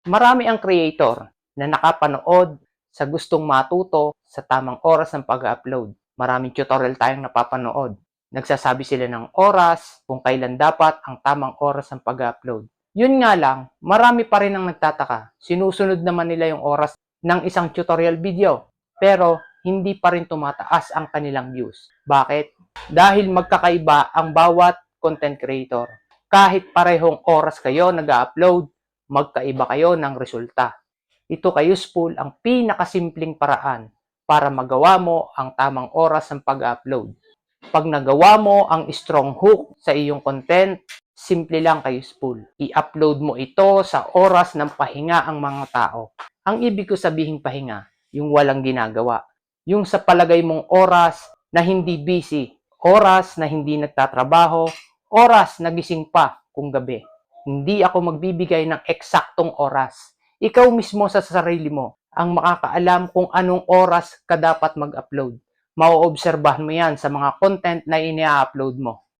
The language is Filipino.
Marami ang creator na nakapanood sa gustong matuto sa tamang oras ng pag-upload. Maraming tutorial tayong napapanood. Nagsasabi sila ng oras kung kailan dapat ang tamang oras ng pag-upload. Yun nga lang, marami pa rin ang nagtataka. Sinusunod naman nila yung oras ng isang tutorial video. Pero hindi pa rin tumataas ang kanilang views. Bakit? Dahil magkakaiba ang bawat content creator. Kahit parehong oras kayo nag-upload, magkaiba kayo ng resulta. Ito kay Useful ang pinakasimpleng paraan para magawa mo ang tamang oras ng pag-upload. Pag nagawa mo ang strong hook sa iyong content, simple lang kay Useful. I-upload mo ito sa oras ng pahinga ang mga tao. Ang ibig ko sabihin pahinga, yung walang ginagawa. Yung sa palagay mong oras na hindi busy, oras na hindi nagtatrabaho, oras na gising pa kung gabi. Hindi ako magbibigay ng eksaktong oras. Ikaw mismo sa sarili mo ang makakaalam kung anong oras ka dapat mag-upload. Mauobserbahan mo yan sa mga content na ini-upload mo.